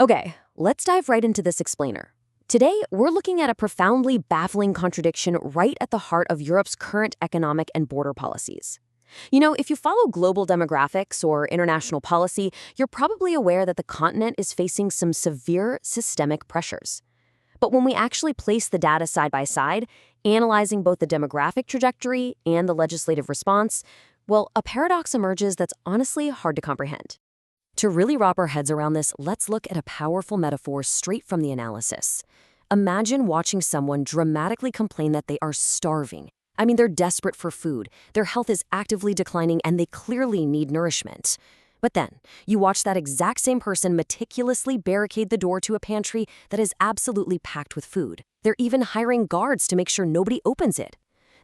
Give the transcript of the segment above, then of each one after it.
Okay, let's dive right into this explainer. Today, we're looking at a profoundly baffling contradiction right at the heart of Europe's current economic and border policies. If you follow global demographics or international policy, you're probably aware that the continent is facing some severe systemic pressures. But when we actually place the data side by side, analyzing both the demographic trajectory and the legislative response, well, a paradox emerges that's honestly hard to comprehend. To really wrap our heads around this, let's look at a powerful metaphor straight from the analysis. Imagine watching someone dramatically complain that they are starving. I mean, they're desperate for food, their health is actively declining, and they clearly need nourishment. But then, you watch that exact same person meticulously barricade the door to a pantry that is absolutely packed with food. They're even hiring guards to make sure nobody opens it.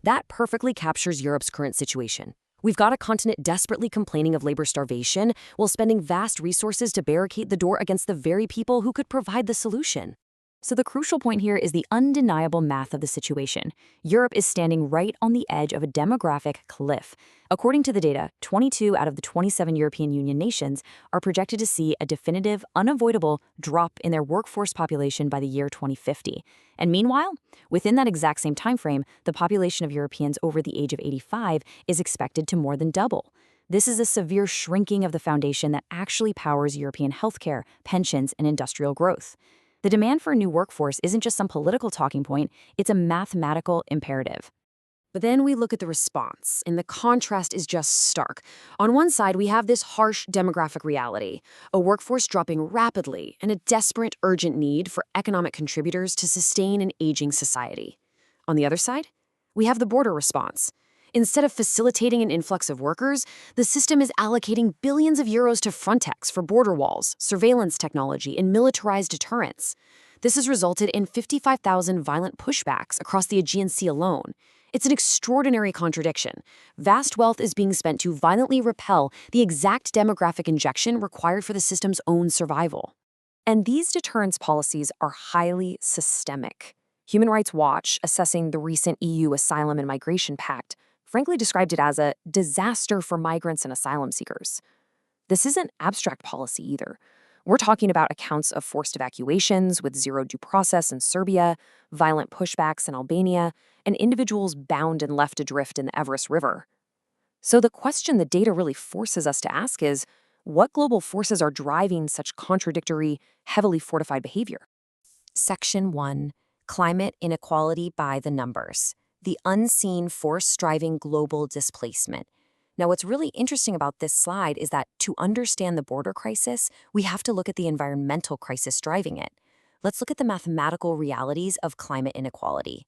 That perfectly captures Europe's current situation. We've got a continent desperately complaining of labor starvation while spending vast resources to barricade the door against the very people who could provide the solution. So the crucial point here is the undeniable math of the situation. Europe is standing right on the edge of a demographic cliff. According to the data, 22 out of the 27 European Union nations are projected to see a definitive, unavoidable drop in their workforce population by the year 2050. And meanwhile, within that exact same timeframe, the population of Europeans over the age of 85 is expected to more than double. This is a severe shrinking of the foundation that actually powers European healthcare, pensions, and industrial growth. The demand for a new workforce isn't just some political talking point, it's a mathematical imperative. But then we look at the response, and the contrast is just stark. On one side, we have this harsh demographic reality, a workforce dropping rapidly, and a desperate, urgent need for economic contributors to sustain an aging society. On the other side, we have the border response. Instead of facilitating an influx of workers, the system is allocating billions of euros to Frontex for border walls, surveillance technology, and militarized deterrence. This has resulted in 55,000 violent pushbacks across the Aegean Sea alone. It's an extraordinary contradiction. Vast wealth is being spent to violently repel the exact demographic injection required for the system's own survival. And these deterrence policies are highly systemic. Human Rights Watch, assessing the recent EU Asylum and Migration Pact, frankly described it as a disaster for migrants and asylum seekers. This isn't abstract policy either. We're talking about accounts of forced evacuations with zero due process in Serbia, violent pushbacks in Albania, and individuals bound and left adrift in the Everest River. So the question the data really forces us to ask is, what global forces are driving such contradictory, heavily fortified behavior? Section 1. Climate inequality by the numbers. The unseen force driving global displacement. Now, what's really interesting about this slide is that to understand the border crisis, we have to look at the environmental crisis driving it. Let's look at the mathematical realities of climate inequality.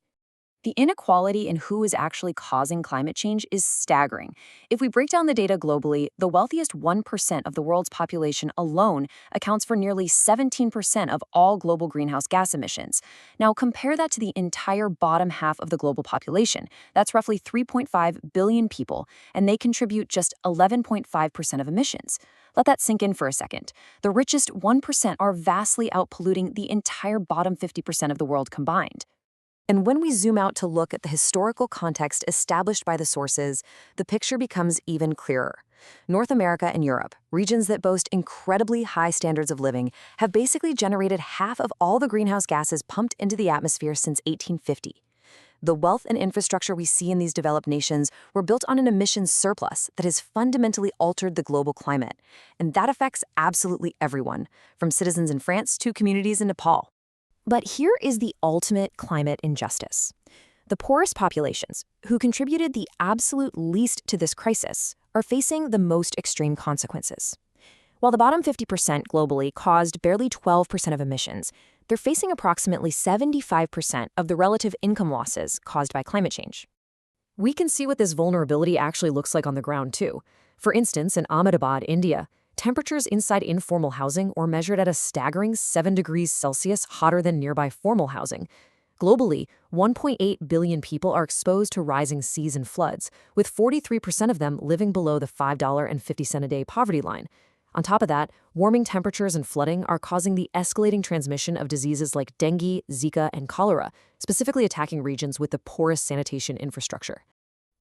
The inequality in who is actually causing climate change is staggering. If we break down the data globally, the wealthiest 1% of the world's population alone accounts for nearly 17% of all global greenhouse gas emissions. Now, compare that to the entire bottom half of the global population. That's roughly 3.5 billion people, and they contribute just 11.5% of emissions. Let that sink in for a second. The richest 1% are vastly outpolluting the entire bottom 50% of the world combined. And when we zoom out to look at the historical context established by the sources, the picture becomes even clearer. North America and Europe, regions that boast incredibly high standards of living, have basically generated half of all the greenhouse gases pumped into the atmosphere since 1850. The wealth and infrastructure we see in these developed nations were built on an emissions surplus that has fundamentally altered the global climate. And that affects absolutely everyone, from citizens in France to communities in Nepal. But here is the ultimate climate injustice. The poorest populations, who contributed the absolute least to this crisis, are facing the most extreme consequences. While the bottom 50% globally caused barely 12% of emissions, they're facing approximately 75% of the relative income losses caused by climate change. We can see what this vulnerability actually looks like on the ground, too. For instance, in Ahmedabad, India, temperatures inside informal housing were measured at a staggering 7 degrees Celsius hotter than nearby formal housing. Globally, 1.8 billion people are exposed to rising seas and floods, with 43% of them living below the $5.50 a day poverty line. On top of that, warming temperatures and flooding are causing the escalating transmission of diseases like dengue, Zika, and cholera, specifically attacking regions with the poorest sanitation infrastructure.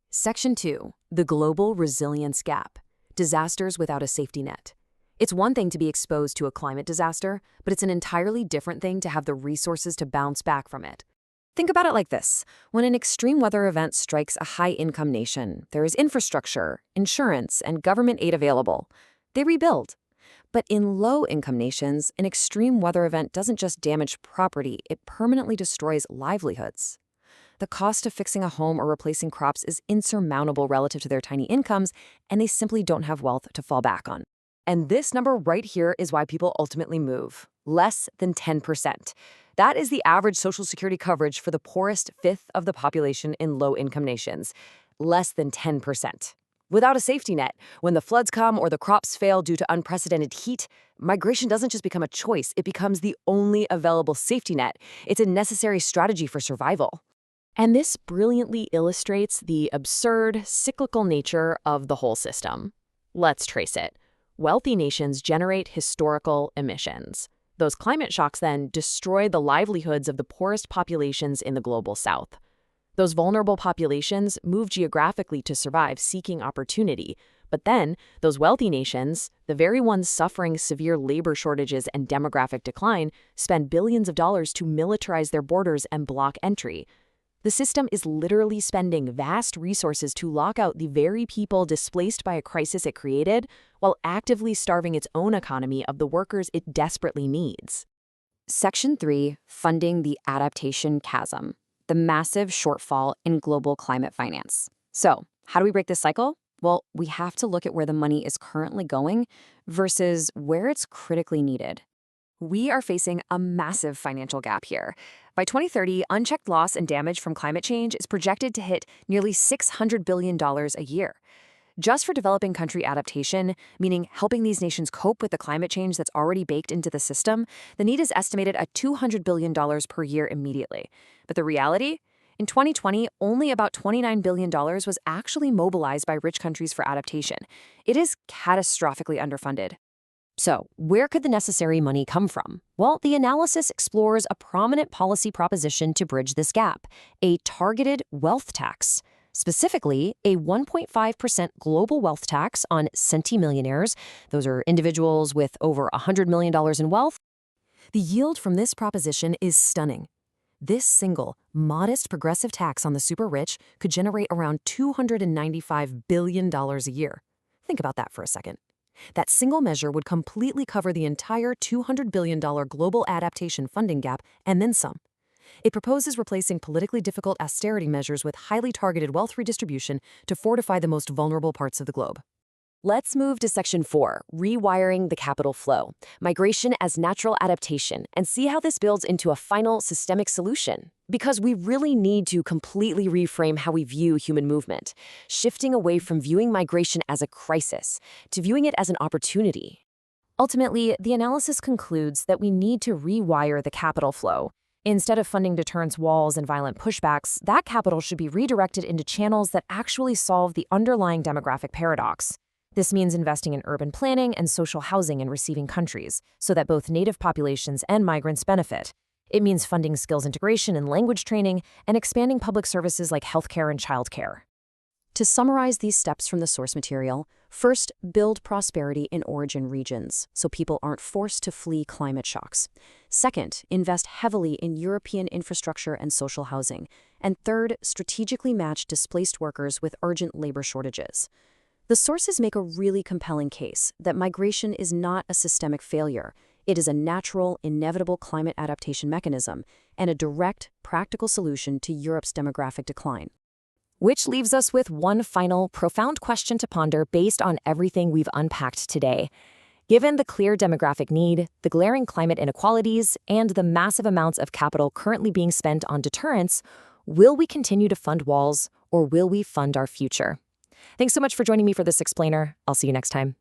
Section 2. The Global Resilience Gap. Disasters without a safety net. It's one thing to be exposed to a climate disaster, but it's an entirely different thing to have the resources to bounce back from it. Think about it like this. When an extreme weather event strikes a high-income nation, there is infrastructure, insurance, and government aid available. They rebuild. But in low-income nations, an extreme weather event doesn't just damage property, it permanently destroys livelihoods. The cost of fixing a home or replacing crops is insurmountable relative to their tiny incomes, and they simply don't have wealth to fall back on. And this number right here is why people ultimately move. Less than 10%. That is the average Social Security coverage for the poorest fifth of the population in low-income nations. Less than 10%. Without a safety net, when the floods come or the crops fail due to unprecedented heat, migration doesn't just become a choice, it becomes the only available safety net. It's a necessary strategy for survival. And this brilliantly illustrates the absurd, cyclical nature of the whole system. Let's trace it. Wealthy nations generate historical emissions. Those climate shocks then destroy the livelihoods of the poorest populations in the global south. Those vulnerable populations move geographically to survive, seeking opportunity. But then, those wealthy nations, the very ones suffering severe labor shortages and demographic decline, spend billions of dollars to militarize their borders and block entry. The system is literally spending vast resources to lock out the very people displaced by a crisis it created, while actively starving its own economy of the workers it desperately needs. Section 3, Funding the Adaptation Chasm. The massive shortfall in global climate finance. So, how do we break this cycle? Well, we have to look at where the money is currently going versus where it's critically needed. We are facing a massive financial gap here. By 2030, unchecked loss and damage from climate change is projected to hit nearly $600 billion a year. Just for developing country adaptation, meaning helping these nations cope with the climate change that's already baked into the system, the need is estimated at $200 billion per year immediately. But the reality? In 2020, only about $29 billion was actually mobilized by rich countries for adaptation. It is catastrophically underfunded. So, where could the necessary money come from? Well, the analysis explores a prominent policy proposition to bridge this gap, a targeted wealth tax. Specifically, a 1.5% global wealth tax on centimillionaires. Those are individuals with over $100 million in wealth. The yield from this proposition is stunning. This single, modest progressive tax on the super rich could generate around $295 billion a year. Think about that for a second. That single measure would completely cover the entire $200 billion global adaptation funding gap and then some. It proposes replacing politically difficult austerity measures with highly targeted wealth redistribution to fortify the most vulnerable parts of the globe. Let's move to Section 4, Rewiring the Capital Flow, Migration as Natural Adaptation, and see how this builds into a final systemic solution. Because we really need to completely reframe how we view human movement, shifting away from viewing migration as a crisis to viewing it as an opportunity. Ultimately, the analysis concludes that we need to rewire the capital flow. Instead of funding deterrence walls and violent pushbacks, that capital should be redirected into channels that actually solve the underlying demographic paradox. This means investing in urban planning and social housing in receiving countries, so that both native populations and migrants benefit. It means funding skills integration and language training, and expanding public services like healthcare and childcare. To summarize these steps from the source material, first, build prosperity in origin regions, so people aren't forced to flee climate shocks. Second, invest heavily in European infrastructure and social housing. And third, strategically match displaced workers with urgent labor shortages. The sources make a really compelling case that migration is not a systemic failure. It is a natural, inevitable climate adaptation mechanism and a direct, practical solution to Europe's demographic decline. Which leaves us with one final, profound question to ponder based on everything we've unpacked today. Given the clear demographic need, the glaring climate inequalities, and the massive amounts of capital currently being spent on deterrence, will we continue to fund walls, or will we fund our future? Thanks so much for joining me for this explainer. I'll see you next time.